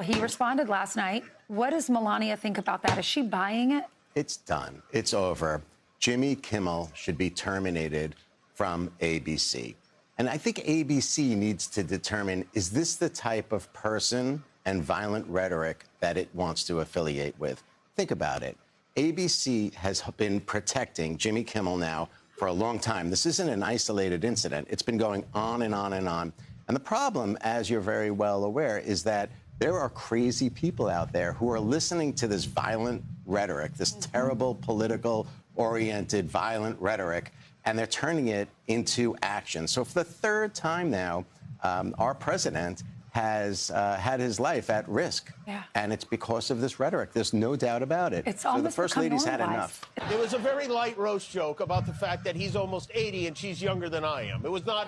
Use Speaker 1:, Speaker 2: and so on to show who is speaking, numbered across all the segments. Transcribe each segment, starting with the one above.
Speaker 1: he responded last night. What does Melania think about that? Is she buying it?
Speaker 2: It's done. It's over. Jimmy Kimmel should be terminated from ABC. And I think ABC needs to determine, is this the type of person and violent rhetoric that it wants to affiliate with? Think about it. ABC has been protecting Jimmy Kimmel now for a long time. This isn't an isolated incident. It's been going on and on and on. And the problem, as you're very well aware, is that there are crazy people out there who are listening to this violent rhetoric, this terrible political-oriented violent rhetoric, and they're turning it into action. So for the third time now, our president has had his life at risk.
Speaker 1: Yeah.
Speaker 2: And it's because of this rhetoric. There's no doubt about it.
Speaker 1: It's
Speaker 2: so
Speaker 1: almost
Speaker 2: the First Lady's had enough.
Speaker 3: There was a very light roast joke about the fact that he's almost 80 and she's younger than I am. It was not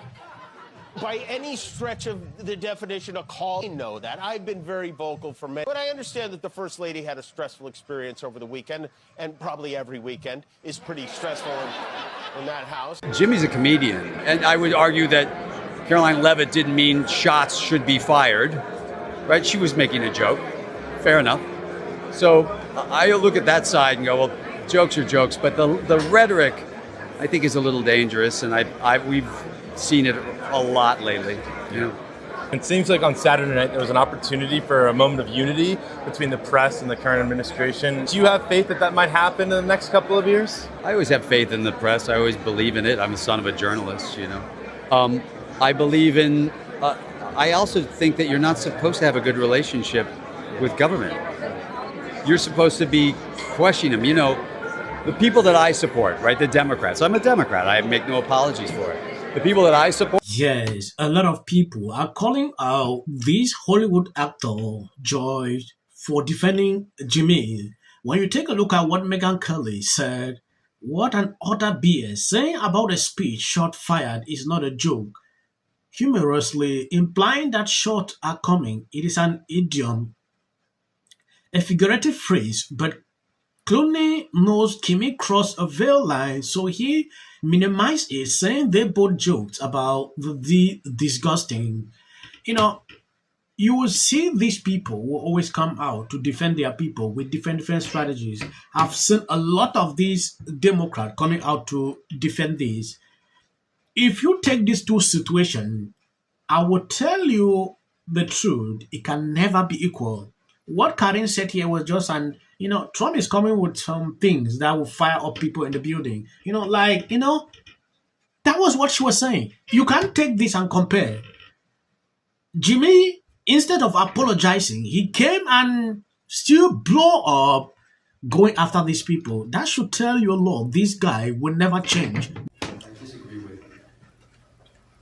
Speaker 3: by any stretch of the definition a call. I know that. I've been very vocal for many. But I understand that the First Lady had a stressful experience over the weekend, and probably every weekend is pretty stressful in that house.
Speaker 4: Jimmy's a comedian, and I would argue that Caroline Leavitt didn't mean shots should be fired, right? She was making a joke. Fair enough. So I look at that side and go, well, jokes are jokes, but the rhetoric, I think, is a little dangerous, and we've seen it a lot lately. You know?
Speaker 5: It seems like on Saturday night there was an opportunity for a moment of unity between the press and the current administration. Do you have faith that that might happen in the next couple of years?
Speaker 4: I always have faith in the press. I always believe in it. I'm the son of a journalist, you know. I believe in, I also think that you're not supposed to have a good relationship with government. You're supposed to be questioning them. You know, the people that I support, right, the Democrats, I'm a Democrat. I make no apologies for it. The people that I support.
Speaker 6: Yes, a lot of people are calling out this Hollywood actor, George, for defending Jimmy. When you take a look at what Megyn Kelly said, what an utter BS. Saying about a speech shot fired is not a joke. Humorously implying that shots are coming. It is an idiom, a figurative phrase, but Clooney knows Kimmy crossed a veil line, so he minimized it, saying they both joked about the disgusting. You know, you will see these people who always come out to defend their people with different strategies. I've seen a lot of these Democrats coming out to defend these. If you take these two situations, I will tell you the truth, it can never be equal. What Karen said here was just Trump is coming with some things that will fire up people in the building. That was what she was saying. You can't take this and compare. Jimmy, instead of apologizing, he came and still blow up going after these people. That should tell you a lot. This guy will never change.
Speaker 4: I disagree with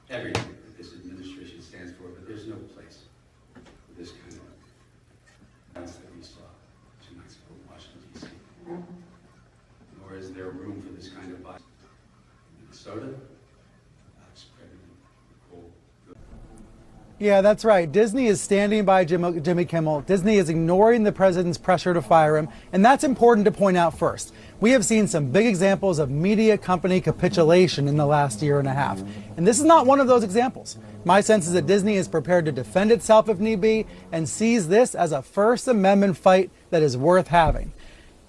Speaker 4: everything that this administration stands for, but there's no place for this kind of violence that we saw 2 nights ago in Washington, D.C. Nor is there room for this kind of violence in Minnesota.
Speaker 7: Yeah, that's right. Disney is standing by Jimmy Kimmel. Disney is ignoring the president's pressure to fire him. And that's important to point out first. We have seen some big examples of media company capitulation in the last year and a half. And this is not one of those examples. My sense is that Disney is prepared to defend itself if need be and sees this as a First Amendment fight that is worth having.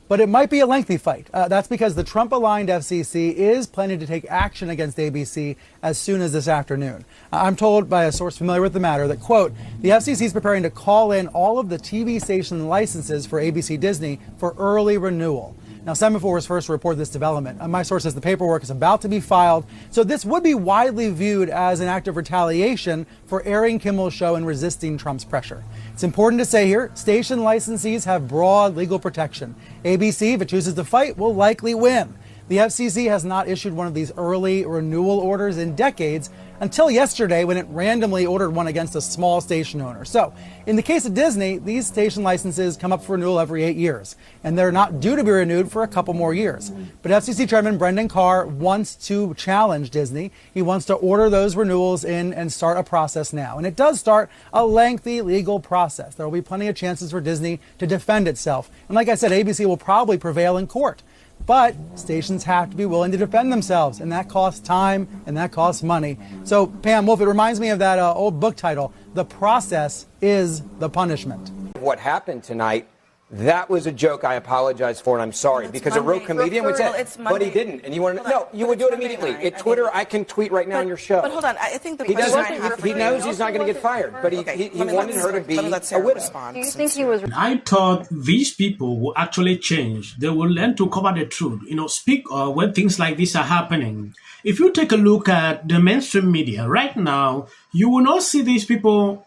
Speaker 7: But it might be a lengthy fight. That's because the Trump-aligned FCC is planning to take action against ABC as soon as this afternoon. I'm told by a source familiar with the matter that, quote, the FCC is preparing to call in all of the TV station licenses for ABC Disney for early renewal. Now, Semaphore was first to report this development. My source says the paperwork is about to be filed, so this would be widely viewed as an act of retaliation for airing Kimmel's show and resisting Trump's pressure. It's important to say here, station licensees have broad legal protection. ABC, if it chooses to fight, will likely win. The FCC has not issued one of these early renewal orders in decades, until yesterday when it randomly ordered one against a small station owner. So, in the case of Disney, these station licenses come up for renewal every 8 years, and they're not due to be renewed for a couple more years. But FCC Chairman Brendan Carr wants to challenge Disney. He wants to order those renewals in and start a process now. And it does start a lengthy legal process. There will be plenty of chances for Disney to defend itself. And like I said, ABC will probably prevail in court. But stations have to be willing to defend themselves, and that costs time and that costs money. So, Pam Wolf, it reminds me of that old book title, The Process is the Punishment.
Speaker 8: what happened tonight. That was a joke. I apologize for, and I'm sorry, because a real comedian would say, but he didn't. And you want to know? You would do it immediately. At Twitter, I can tweet right now on your show.
Speaker 9: But hold on, I think the
Speaker 8: he
Speaker 9: question
Speaker 8: he knows he's not going to get fired, but he wanted her to be a widow.
Speaker 9: Do you think he was?
Speaker 6: I thought these people will actually change. They will learn to cover the truth. Speak when things like this are happening. If you take a look at the mainstream media right now, you will not see these people,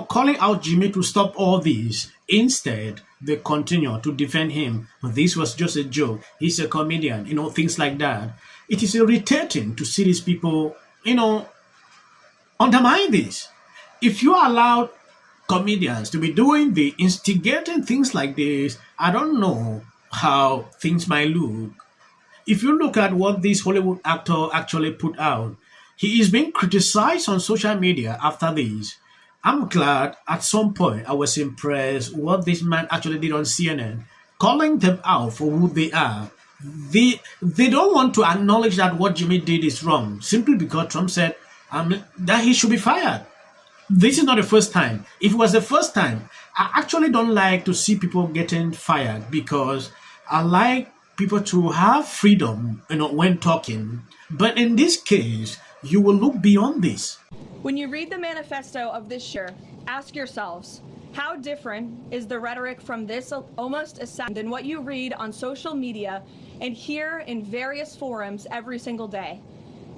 Speaker 6: calling out Jimmy to stop all this. Instead, they continue to defend him. This was just a joke. He's a comedian, things like that. It is irritating to see these people, undermine this. If you allow comedians to be doing the instigating things like this, I don't know how things might look. If you look at what this Hollywood actor actually put out, he is being criticized on social media after this. I'm glad at some point I was impressed what this man actually did on CNN, calling them out for who they are. They don't want to acknowledge that what Jimmy did is wrong, simply because Trump said that he should be fired. This is not the first time. If it was the first time, I actually don't like to see people getting fired, because I like people to have freedom, when talking. But in this case, you will look beyond this.
Speaker 10: When you read the manifesto of this year, ask yourselves, how different is the rhetoric from this almost assassin than what you read on social media and hear in various forums every single day?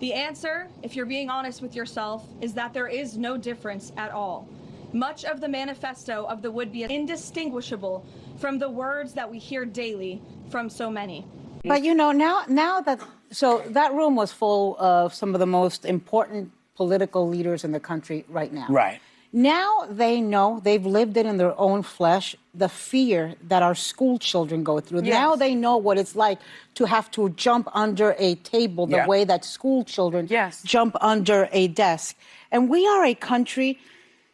Speaker 10: The answer, if you're being honest with yourself, is that there is no difference at all. Much of the manifesto of the would-be indistinguishable from the words that we hear daily from so many.
Speaker 11: But now that room was full of some of the most important political leaders in the country right now.
Speaker 12: Right.
Speaker 11: Now they know, they've lived it in their own flesh, the fear that our school children go through.
Speaker 12: Yes.
Speaker 11: Now they know what it's like to have to jump under a table the way that school children jump under a desk. And we are a country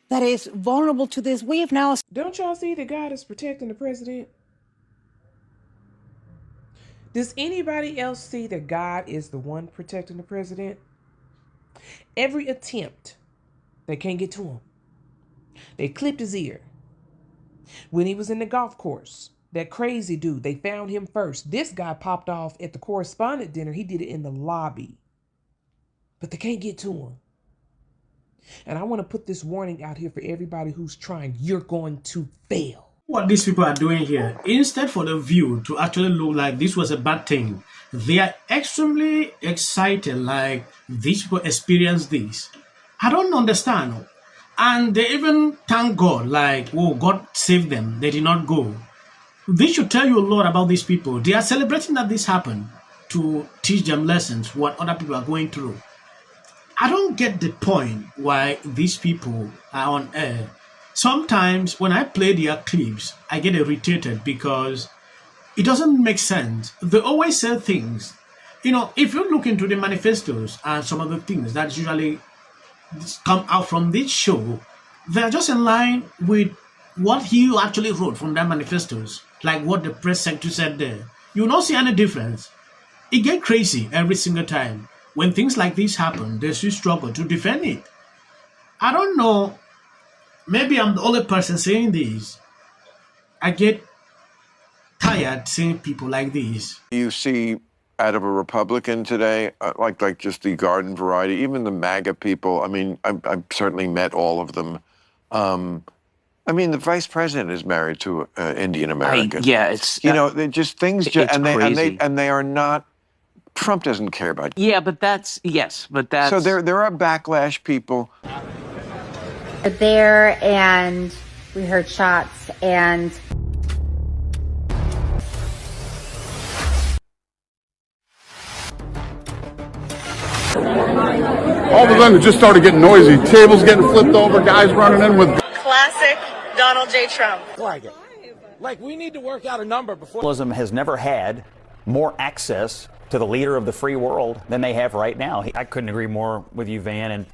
Speaker 11: that is vulnerable to this. We have now...
Speaker 13: Don't y'all see that God is protecting the president? Does anybody else see that God is the one protecting the president? Every attempt, they can't get to him. They clipped his ear. When he was in the golf course, that crazy dude, they found him first. This guy popped off at the correspondent dinner. He did it in the lobby. But they can't get to him. And I want to put this warning out here for everybody who's trying. You're going to fail.
Speaker 6: What these people are doing here, instead for the view to actually look like this was a bad thing, they are extremely excited like these people experienced this. I don't understand. And they even thank God, like, oh, God saved them. They did not go. This should tell you a lot about these people. They are celebrating that this happened to teach them lessons, what other people are going through. I don't get the point why these people are on air. Sometimes when I play their clips, I get irritated because it doesn't make sense. They always say things. If you look into the manifestos and some of the things that usually come out from this show, they're just in line with what he actually wrote from that manifestos, like what the press secretary said there. You will not see any difference. It gets crazy every single time. When things like this happen, they still struggle to defend it. I don't know. Maybe I'm the only person saying this. I get tired seeing people like this.
Speaker 14: You see out of a Republican today, like just the garden variety, even the MAGA people. I mean, I've certainly met all of them. I mean, the vice president is married to an Indian American.
Speaker 12: It's
Speaker 14: they're just things,
Speaker 12: crazy.
Speaker 14: and they are not. Trump doesn't care about.
Speaker 12: Yeah, but that's
Speaker 14: So there are backlash people.
Speaker 15: There, and we heard shots, and
Speaker 16: all of a sudden it just started getting noisy. Tables getting flipped over, guys running in with...
Speaker 9: Classic Donald J. Trump.
Speaker 17: Like we need to work out a number before...
Speaker 18: Journalism has never had more access to the leader of the free world than they have right now. I couldn't agree more with you, Van, and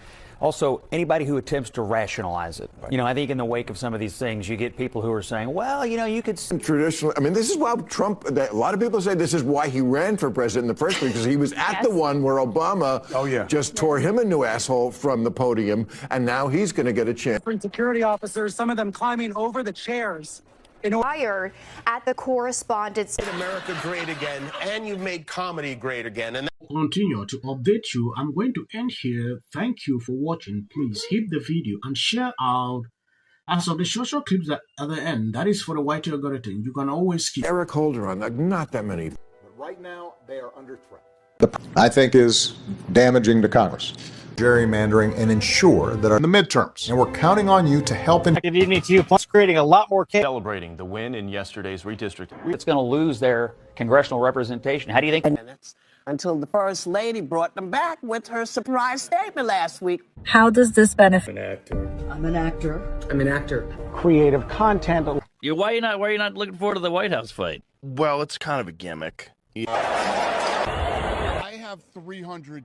Speaker 18: Also, anybody who attempts to rationalize it. You know, I think in the wake of some of these things, you get people who are saying, well, you know, you could...
Speaker 14: Traditionally, I mean, this is why Trump, a lot of people say this is why he ran for president in the first place, because he was at the one where Obama just tore him a new asshole from the podium, and now he's going to get a chance.
Speaker 12: Security officers, some of them climbing over the chairs.
Speaker 9: Fired at the correspondents.
Speaker 3: Made America great again, and you've made comedy great again. And
Speaker 6: Continue to update you. I'm going to end here. Thank you for watching. Please hit the video and share out. As of the social clips at the end, that is for the white algorithm. You can always keep
Speaker 14: Eric Holder on that. Not that many.
Speaker 19: But right now, they are under threat. I think is damaging to Congress. Gerrymandering and ensure that in the midterms, and we're counting on you to help in.
Speaker 18: Good evening to you. Plus, creating a lot more chaos.
Speaker 20: Celebrating the win in yesterday's redistricting.
Speaker 18: It's going to lose their congressional representation. How do you think?
Speaker 21: Minutes until the First Lady brought them back with her surprise statement last week.
Speaker 22: How does this benefit?
Speaker 12: I'm an actor.
Speaker 21: I'm an actor.
Speaker 18: Creative content.
Speaker 20: Why are you not looking forward to the White House fight?
Speaker 3: well, it's kind of a gimmick.
Speaker 16: I have 300.